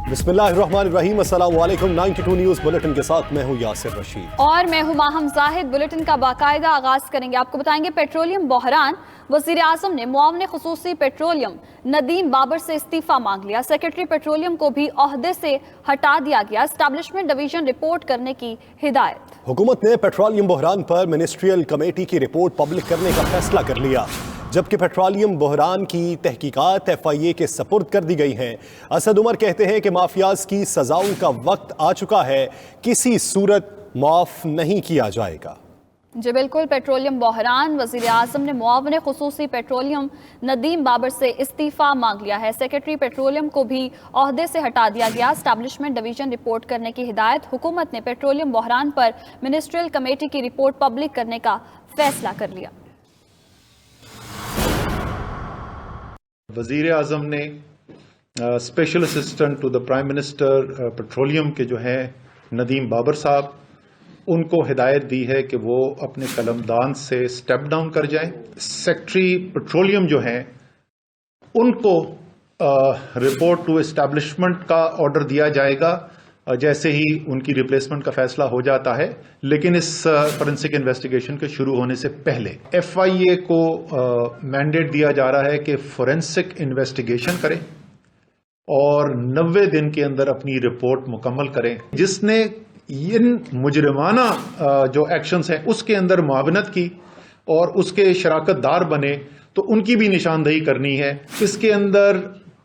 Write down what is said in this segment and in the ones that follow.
बिस्मिल्लाहिर्रहमानिर्रहीम, अस्सलाम वालेकुम। 92 न्यूज़ बुलेटिन के साथ मैं हूँ यासिर रशीद और मैं हूँ माहम जाहिद। बुलेटिन का बाकायदा आगाज करेंगे। आपको बताएंगे पेट्रोलियम बहरान, वज़ीर आज़म ने मुआविन ख़ुसूसी पेट्रोलियम नदीम बाबर से इस्तीफ़ा मांग लिया। सेक्रेटरी पेट्रोलियम को भी ओहदे से हटा दिया गया। एस्टैब्लिशमेंट डिवीजन रिपोर्ट करने की हिदायत। हुकूमत ने पेट्रोलियम बहरान पर मिनिस्ट्रियल कमेटी की रिपोर्ट पब्लिक करने का फैसला कर लिया, जबकि पेट्रोलियम बहरान की तहकीकात FIA के सपुर्द कर दी गई हैं। असद उमर कहते हैं कि माफियाज की सजाओं का वक्त आ चुका है, किसी सूरत माफ नहीं किया जाएगा। जी बिल्कुल, पेट्रोलियम बहरान, वज़ीर आज़म ने मुआविन ख़ुसूसी पेट्रोलियम नदीम बाबर से इस्तीफ़ा मांग लिया है। सेक्रेटरी पेट्रोलियम को भी ओहदे से हटा दिया गया। एस्टैब्लिशमेंट डिवीजन रिपोर्ट करने की हिदायत। हुकूमत ने पेट्रोलियम बहरान पर मिनिस्ट्रियल कमेटी की रिपोर्ट पब्लिक करने का फैसला कर लिया। वज़ीर आज़म ने special assistant to the prime minister petroleum के जो हैं नदीम बाबर साहब, उनको हिदायत दी है कि वो अपने कलमदान से स्टेप डाउन कर जाएं। सेक्रेटरी पेट्रोलियम जो हैं उनको रिपोर्ट टू एस्टैब्लिशमेंट का ऑर्डर दिया जाएगा जैसे ही उनकी रिप्लेसमेंट का फैसला हो जाता है, लेकिन इस फॉरेंसिक इन्वेस्टिगेशन के शुरू होने से पहले FIA को मैंडेट दिया जा रहा है कि फॉरेंसिक इन्वेस्टिगेशन करें और 90 दिन के अंदर अपनी रिपोर्ट मुकम्मल करें। जिसने इन मुजरिमाना जो एक्शंस हैं उसके अंदर मुआवनत की और उसके शराकतदार बने, तो उनकी भी निशानदही करनी है। इसके अंदर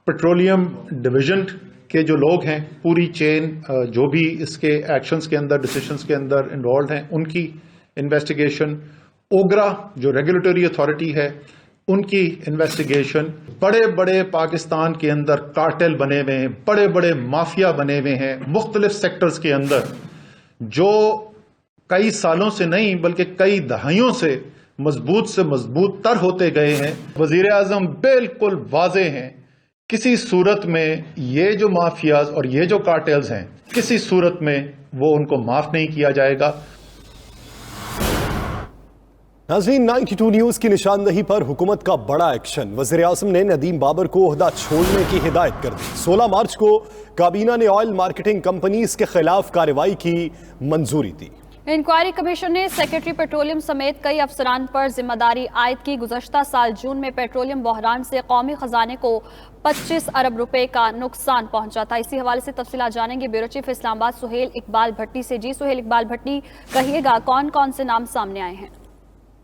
पेट्रोलियम डिवीजन के जो लोग हैं, पूरी चेन जो भी इसके एक्शंस के अंदर, डिसीजंस के अंदर इन्वॉल्व हैं, उनकी इन्वेस्टिगेशन, ओगरा जो रेगुलेटरी अथॉरिटी है उनकी इन्वेस्टिगेशन। बड़े बड़े पाकिस्तान के अंदर कार्टेल बने हुए हैं, बड़े बड़े माफिया बने हुए हैं मुख्तलिफ सेक्टर्स के अंदर, जो कई सालों से नहीं बल्कि कई दहाइयों से मजबूत तर होते गए हैं। वजीर आजम बिल्कुल वाज़ेह हैं, किसी सूरत में ये जो माफियाज और ये जो कार्टेल्स हैं, किसी सूरत में वो उनको माफ नहीं किया जाएगा। नाज़रीन, 92 न्यूज़ की निशानदही पर हुकूमत का बड़ा एक्शन। वज़ीर आज़म ने नदीम बाबर को ओहदा छोड़ने की हिदायत कर दी। 16 मार्च को काबीना ने ऑयल मार्केटिंग कंपनीज के खिलाफ कार्रवाई की मंजूरी दी। इंक्वायरी कमीशन ने सेक्रेटरी पेट्रोलियम समेत कई अफसरान पर जिम्मेदारी आयद की। गुज़श्ता साल जून में पेट्रोलियम बहरान से कौमी खजाने को 25 अरब रुपए का नुकसान पहुंचा था। इसी हवाले से तफसीलात जानेंगे ब्यूरो चीफ इस्लामाबाद सुहेल इकबाल भट्टी से। जी सुहेल इकबाल भट्टी, कहिएगा कौन कौन से नाम सामने आए हैं?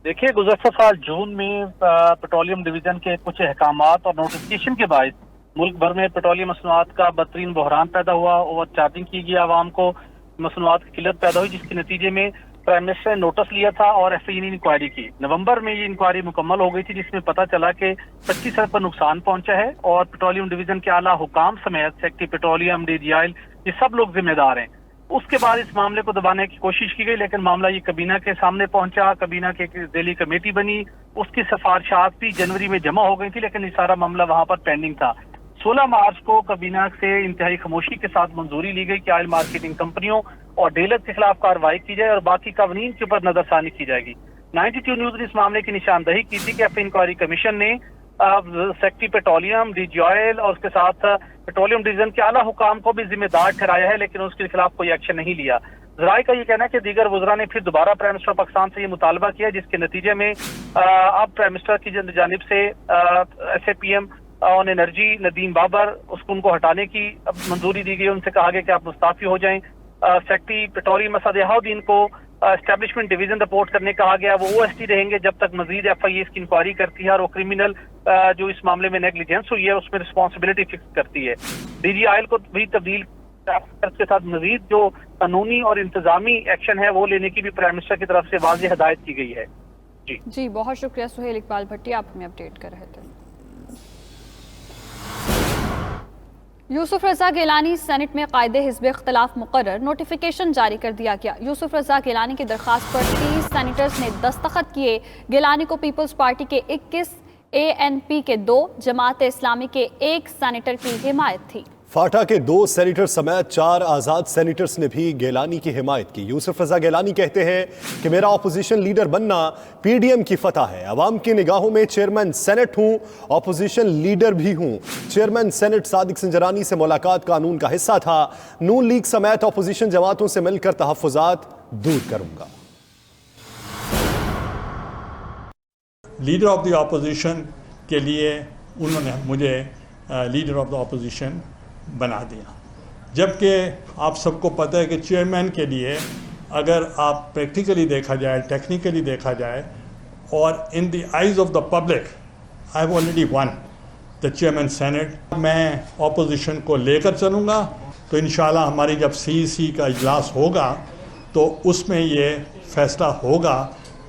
देखिए, गुज़श्ता साल जून में पेट्रोलियम डिवीजन के कुछ अहकामात और नोटिफिकेशन के बाद मुल्क भर में पेट्रोलियम मसनूआत का बदतरीन बहरान पैदा हुआ। ओवर चार्जिंग की गई, आवाम को मसनूआत की किल्लत पैदा हुई, जिसके नतीजे में प्राइम मिनिस्टर ने नोटिस लिया था और FIA ने इंक्वायरी की। नवंबर में ये इंक्वायरी मुकम्मल हो गई थी, जिसमें पता चला कि 25 अरब का नुकसान पहुंचा है और पेट्रोलियम डिवीजन के आला हुकाम समेत सेक्रेटरी पेट्रोलियम, DG ऑयल, ये सब लोग जिम्मेदार हैं। उसके बाद इस मामले को दबाने की कोशिश की गई, लेकिन मामला ये कबीना के सामने पहुंचा। कबीना की दिल्ली कमेटी बनी, उसकी सिफारिशात भी जनवरी में जमा हो गई थी, लेकिन ये सारा मामला वहां पर पेंडिंग था। 16 मार्च को कबीना से इंतहाई खामोशी के साथ मंजूरी ली गई कि ऑयल मार्केटिंग कंपनियों और डीलर के खिलाफ कार्रवाई की जाए और बाकी कानून के ऊपर नजरसानी की जाएगी। 92 न्यूज ने इस मामले की निशानदही की थी कि इंक्वायरी कमीशन ने सेक्रेटरी पेट्रोलियम, DG ऑयल और उसके साथ पेट्रोलियम डिवीजन के आला हुकाम को भी जिम्मेदार ठहराया है, लेकिन उसके खिलाफ कोई एक्शन नहीं लिया। ज़राए का ये कहना है कि दीगर वज़रा ने फिर दोबारा प्राइम मिनिस्टर पाकिस्तान से ये मुतालबा किया, जिसके नतीजे में अब प्राइम मिनिस्टर की जानिब से SAPM on energy Nadeem Babar, उसको उनको हटाने की मंजूरी दी गई। उनसे कहा गया कि आप मुस्ताफी हो जाएं। सेक्रेटरी पेट्रोलियम असद को एस्टैब्लिशमेंट डिवीजन रिपोर्ट करने कहा गया। वो OST रहेंगे जब तक मजीद FIA इसकी इंक्वायरी करती है और वो क्रिमिनल जो इस मामले में नेग्लिजेंस हुई है उसमें रिस्पॉन्सिबिलिटी फिक्स करती है। DG ऑयल को भी तब्दील के साथ मजीद जो कानूनी और इंतजामी एक्शन है वो लेने की भी प्राइम मिनिस्टर की तरफ से वाज़ेह हिदायत की गई है। जी बहुत शुक्रिया सुहेल इकबाल भट्टी, आप हमें अपडेट कर रहे थे। यूसुफ रजा गिलानी सेनेट में कायदे हिज़्ब इख्तिलाफ मुकर्रर, नोटिफिकेशन जारी कर दिया गया। यूसुफ रजा गिलानी की दरख्वास्त पर 30 सेनेटर्स ने दस्तखत किए। गिलानी को पीपल्स पार्टी के 21, ANP के 2, जमात इस्लामी के 1 सेनेटर की हिमायत थी। फाटा के 2 सेनेटर समेत 4 आज़ाद सेनेटर्स ने भी गिलानी की हिमायत की। यूसुफ रजा गिलानी कहते हैं कि मेरा अपोजिशन लीडर बनना पीडीएम की फतह है। अवाम की निगाहों में चेयरमैन सेनेट हूं, अपोजिशन लीडर भी हूं। चेयरमैन सेनेट सादिक संजरानी से मुलाकात कानून का हिस्सा था। नून लीग समेत अपोजिशन जमातों से मिलकर तहफ्फुज़ात दूर करूंगा। लीडर ऑफ द अपोजिशन के लिए उन्होंने मुझे लीडर ऑफ द अपोजिशन बना दिया, जबकि आप सबको पता है कि चेयरमैन के लिए अगर आप प्रैक्टिकली देखा जाए, टेक्निकली देखा जाए, और in the eyes of the public I have already one the chairman senate. मैं अपोजिशन को लेकर चलूँगा, तो इंशाल्लाह हमारी जब CEC का इजलास होगा तो उसमें ये फैसला होगा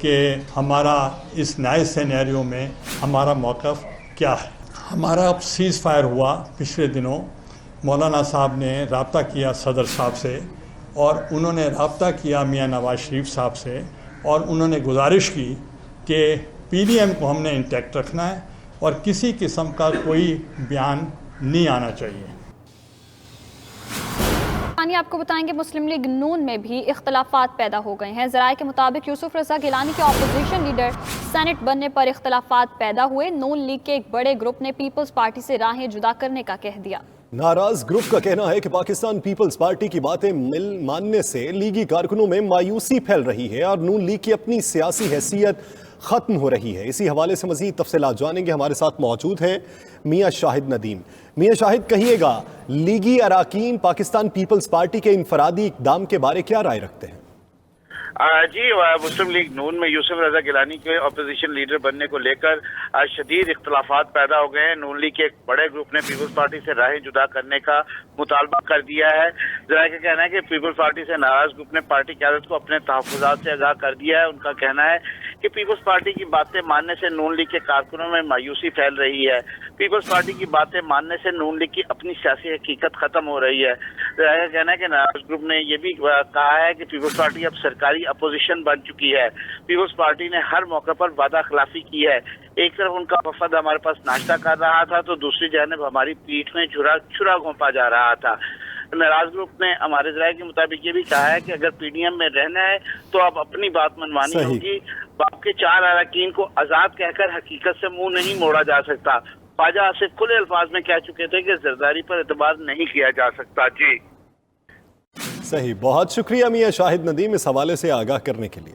कि हमारा इस नए सिनेरियो में हमारा मौक़िफ़ क्या है। हमारा सीज़ फायर हुआ पिछले दिनों, मौलाना साहब ने रब्ता किया सदर साहब से, और उन्होंने रब्ता किया मियां नवाज शरीफ साहब से, और उन्होंने गुजारिश की कि PDM को हमने इंटैक्ट रखना है और किसी किस्म का कोई बयान नहीं आना चाहिए। आपको बताएंगे मुस्लिम लीग नून में भी इख्तलाफात पैदा हो गए हैं। ज़राए के मुताबिक यूसुफ रजा गिलानी के अपोजिशन लीडर सेनेट बनने पर इख्तलाफात पैदा हुए। नून लीग के एक बड़े ग्रुप ने पीपल्स पार्टी से राहें जुदा करने का कह दिया। नाराज ग्रुप का कहना है कि पाकिस्तान पीपल्स पार्टी की बातें मानने से लीगी कारकुनों में मायूसी फैल रही है और नून लीग की अपनी सियासी हैसियत खत्म हो रही है। इसी हवाले से मजीद तफसीलात जानेंगे। हमारे साथ मौजूद हैं मियां शाहिद नदीम। मियां शाहिद, कहिएगा, लीगी अराकीन पाकिस्तान पीपल्स पार्टी के इनफरादी इक़दाम के बारे क्या राय रखते हैं? जी, मुस्लिम लीग नून में यूसुफ रजा गिलानी के अपोजिशन लीडर बनने को लेकर शदीद इख्तलाफात पैदा हो गए हैं। नून लीग के एक बड़े ग्रुप ने पीपल्स पार्टी से राहें जुदा करने का मुतालबा कर दिया है। जरा का कहना है कि पीपल्स पार्टी से नाराज ग्रुप ने पार्टी क़यादत को अपने तहफ़्फ़ुज़ात से आगाह कर दिया है। उनका कहना है कि पीपल्स पार्टी की बातें मानने से नून लीग के कारकुनों में मायूसी फैल रही है। पीपल्स पार्टी की बातें मानने से नून लीग की अपनी सियासी हकीकत खत्म हो रही है। जरा का कहना है कि नाराज ग्रुप ने यह भी कहा है कि पीपल्स पार्टी अब सरकारी अपोजिशन बन चुकी है। पीपल्स पार्टी ने हर मौके पर वादा खिलाफी की है। एक तरफ उनका वफद हमारे पास नाश्ता कर रहा था, तो दूसरी जानिब हमारी पीठ में छुरा घोंपा जा रहा था। नाराज ग्रुप ने हमारे ज़राए के मुताबिक ये भी कहा है कि अगर PDM में रहना है तो अब अपनी बात मनवानी होगी। बाप के 4 अरकान को आज़ाद कहकर हकीकत से मुंह नहीं मोड़ा जा सकता। ख्वाजा आसिफ खुले अल्फाज में कह चुके थे कि जरदारी पर एतबार नहीं किया जा सकता। जी सही, बहुत शुक्रिया मियां शाहिद नदीम इस हवाले से आगाह करने के लिए।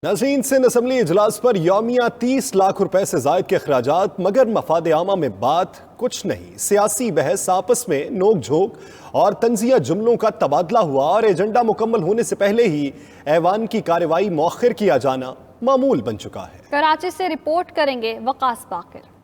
नाज़रीन, सिंध असम्बली इजलास पर यौमिया 30 लाख रुपए से जायद के अखराजात, मगर मफाद आमा में बात कुछ नहीं। सियासी बहस, आपस में नोक झोंक और तंजिया जुमलों का तबादला हुआ और एजेंडा मुकम्मल होने से पहले ही ऐवान की कार्रवाई मौखिर किया जाना मामूल बन चुका है। कराची से रिपोर्ट करेंगे वकास बाकर।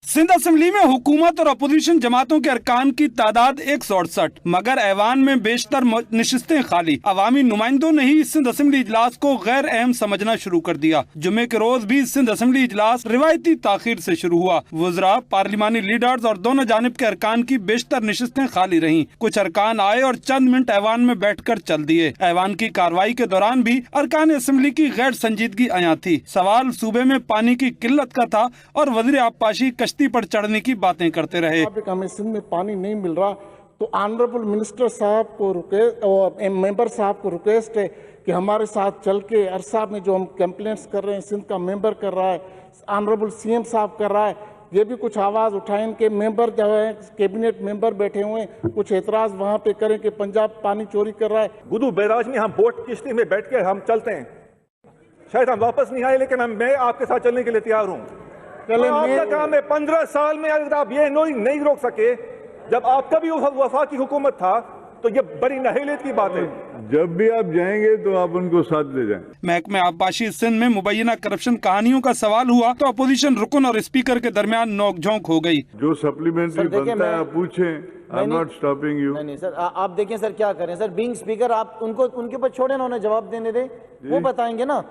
सिंध असेंबली में हुकूमत और अपोजिशन जमातों के अरकान की तादाद 168, मगर ऐवान में बेशतर नशिस्तें खाली। अवामी नुमाइंदों ने ही सिंध असेंबली इजलास को गैर अहम समझना शुरू कर दिया। जुमे के रोज भी सिंध असेंबली इजलास रिवायती ताखीर से शुरू हुआ। वज़रा, पार्लिमानी लीडर्स और दोनों जानिब के अरकान की बेशतर नशिस्तें खाली रहीं। कुछ अरकान आए और चंद मिनट ऐवान में बैठ कर चल दिए। ऐवान की कार्रवाई के दौरान भी अरकान असेंबली की गैर संजीदगी आया थी। सवाल सूबे में पानी की किल्लत का था और वज़ीर आबपाशी कश्ती पर चढ़ने की बातें करते रहे। हमें सिंध में पानी नहीं मिल रहा, तो ऑनरेबल मिनिस्टर साहब को और मेंबर साहब को रिक्वेस्ट है कि हमारे साथ चल के अरसा में जो हम कंप्लेंट्स कर रहे हैं, सिंध का मेंबर कर रहा है, ऑनरेबल CM साहब कर रहा है, ये भी कुछ आवाज़ उठाएं कि मेंबर जो है कैबिनेट मेंबर बैठे हुए हैं, कुछ एतराज़ वहाँ पे करें कि पंजाब पानी चोरी कर रहा है। गुदू बैराज में हम बोट किश्ती में बैठ के हम चलते हैं, शायद हम वापस नहीं आए, लेकिन मैं आपके साथ चलने के लिए तैयार हूँ। आपका काम है 15 साल में अगर आप ये नहीं रोक सके, जब आपका भी वफाकी हुकूमत था, तो ये बड़ी नहीलियत की बात है। जब भी आप जाएंगे तो आप उनको साथ ले जाएं। महकमे आबपाशी सिंध में मुबैना करप्शन कहानियों का सवाल हुआ तो अपोजिशन रुकन और स्पीकर के दरमियान नोकझोंक हो गई। जो सप्लीमेंट्री बनता है आप पूछें, I am not stopping you. नहीं सर, आप देखें सर क्या करें सर, बीइंग स्पीकर आप उनको उनके ऊपर छोड़े ना, उन्हें जवाब देने दे, वो बताएंगे ना,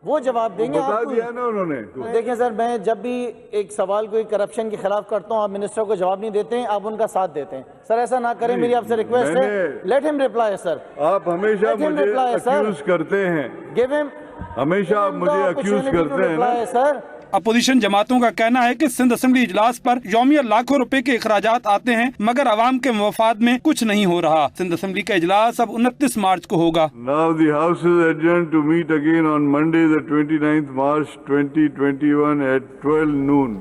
वो जवाब देंगे। बता दिया ना उन्होंने। देखें सर, मैं जब भी एक सवाल कोई करप्शन के खिलाफ करता हूँ, आप मिनिस्टर को जवाब नहीं देते हैं, आप उनका साथ देते हैं। सर ऐसा ना करें, मेरी आपसे रिक्वेस्ट है, लेट हिम रिप्लाई सर। आप हमेशा मुझे अक्यूज करते हैं, गिव हिम, हमेशा आप मुझे अक्यूज करते हैं ना सर। अपोजिशन जमातों का कहना है कि सिंध असेंबली इजलास पर यौमिया लाखों रुपए के अखराजात आते हैं, मगर आवाम के मफाद में कुछ नहीं हो रहा। सिंध असेंबली का इजलास अब 29 मार्च को होगा। Now the House is adjourned to meet again on Monday, the 29th March 2021 at 12 noon.